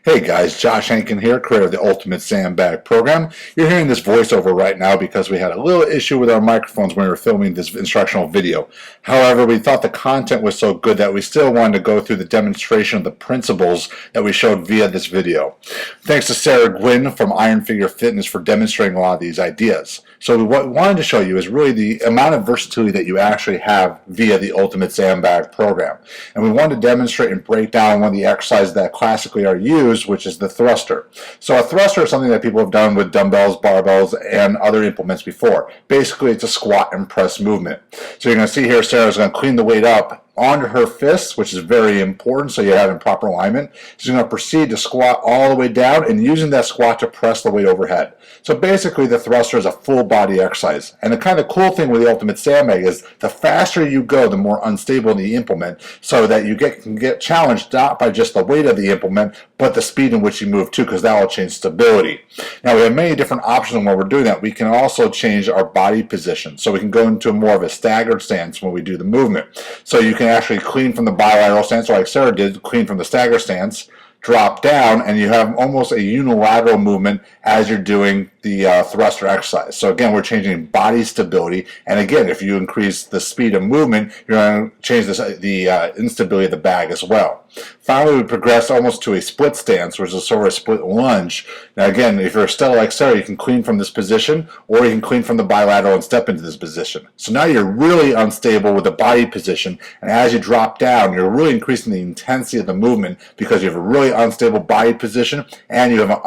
Hey guys, Josh Hankin here, creator of the Ultimate Sandbag program. You're hearing this voiceover right now because we had a little issue with our microphones when we were filming this instructional video. However, we thought the content was so good that we still wanted to go through the demonstration of the principles that we showed via this video. Thanks to Sarah Gwynn from Iron Figure Fitness for demonstrating a lot of these ideas. So what we wanted to show you is really the amount of versatility that you actually have via the Ultimate Sandbag program. And we wanted to demonstrate and break down one of the exercises that classically are used, which is the thruster. So a thruster is something that people have done with dumbbells, barbells, and other implements before. Basically, it's a squat and press movement. So you're going to see here Sarah's going to clean the weight up onto her fists, which is very important so you have in proper alignment. She's going to proceed to squat all the way down and using that squat to press the weight overhead. So basically the thruster is a full body exercise. And the kind of cool thing with the Ultimate Sandbag is the faster you go, the more unstable the implement, so that you can get challenged not by just the weight of the implement, but the speed in which you move too, because that will change stability. Now we have many different options when we're doing that. We can also change our body position. So we can go into more of a staggered stance when we do the movement. So you can actually clean from the bilateral stance, like Sarah did, clean from the stagger stance, drop down, and you have almost a unilateral movement as you're doing the thruster exercise. So again, we're changing body stability, and again, if you increase the speed of movement, you're going to change the instability of the bag as well. Finally, we progress almost to a split stance, which is sort of a split lunge. Now again, if you're still like Sarah, you can clean from this position, or you can clean from the bilateral and step into this position. So now you're really unstable with the body position, and as you drop down, you're really increasing the intensity of the movement because you have a really unstable body position and you have an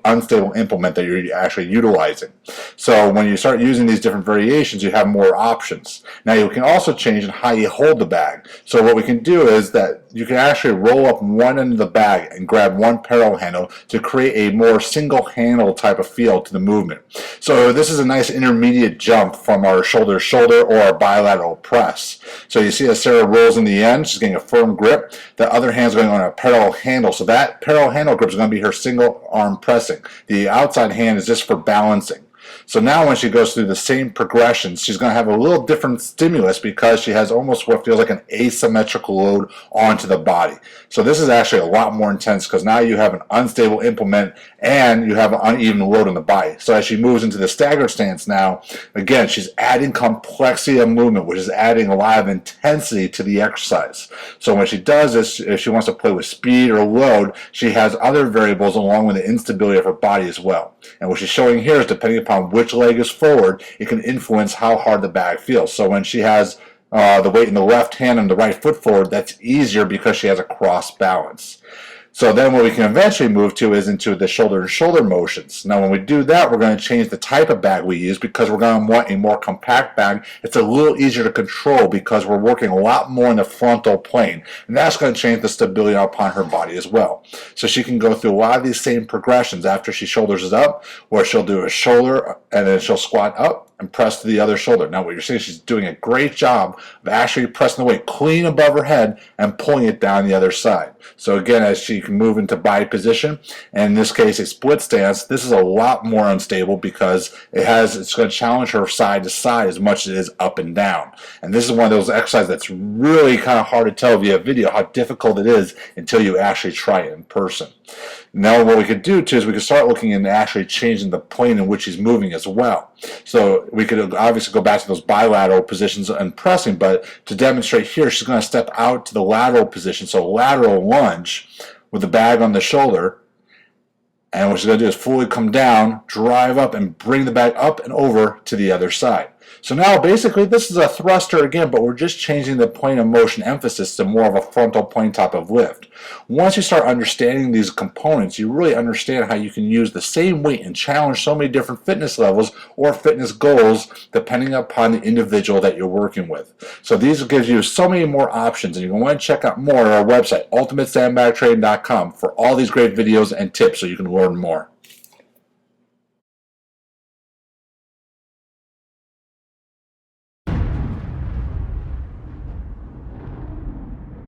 unstable implement that you're actually utilizing. So when you start using these different variations, you have more options. Now you can also change how you hold the bag. So what we can do is that you can actually roll up one end of the bag and grab one parallel handle to create a more single handle type of feel to the movement. So this is a nice intermediate jump from our shoulder to shoulder or our bilateral press. So you see as Sarah rolls in the end, she's getting a firm grip. The other hand's going on a parallel handle. So that parallel handle grip is going to be her single arm pressing. The outside hand is just for balancing. So now when she goes through the same progressions, she's going to have a little different stimulus because she has almost what feels like an asymmetrical load onto the body. So this is actually a lot more intense because now you have an unstable implement and you have an uneven load on the body. So as she moves into the staggered stance now, again, she's adding complexity of movement, which is adding a lot of intensity to the exercise. So when she does this, if she wants to play with speed or load, she has other variables along with the instability of her body as well. And what she's showing here is depending upon which leg is forward, it can influence how hard the bag feels. So when she has the weight in the left hand and the right foot forward, that's easier because she has a cross balance. So then what we can eventually move to is into the shoulder-to-shoulder motions. Now when we do that, we're going to change the type of bag we use because we're going to want a more compact bag. It's a little easier to control because we're working a lot more in the frontal plane. And that's going to change the stability upon her body as well. So she can go through a lot of these same progressions after she shoulders it up, where she'll do a shoulder and then she'll squat up and press to the other shoulder. Now what you're seeing, she's doing a great job of actually pressing the weight clean above her head and pulling it down the other side. So again, as she can move into body position, and in this case a split stance, this is a lot more unstable because it's going to challenge her side to side as much as it is up and down. And this is one of those exercises that's really kind of hard to tell via video how difficult it is until you actually try it in person. Now what we could do too is we could start looking into actually changing the plane in which she's moving as well. So we could obviously go back to those bilateral positions and pressing, but to demonstrate here, she's going to step out to the lateral position, so lateral lunge with the bag on the shoulder. And what she's going to do is fully come down, drive up, and bring the bag up and over to the other side. So now basically this is a thruster again, but we're just changing the plane of motion emphasis to more of a frontal plane type of lift. Once you start understanding these components, you really understand how you can use the same weight and challenge so many different fitness levels or fitness goals depending upon the individual that you're working with. So these gives you so many more options, and you're going to want to check out more at our website, ultimatesandbagtraining.com, for all these great videos and tips so you can learn more.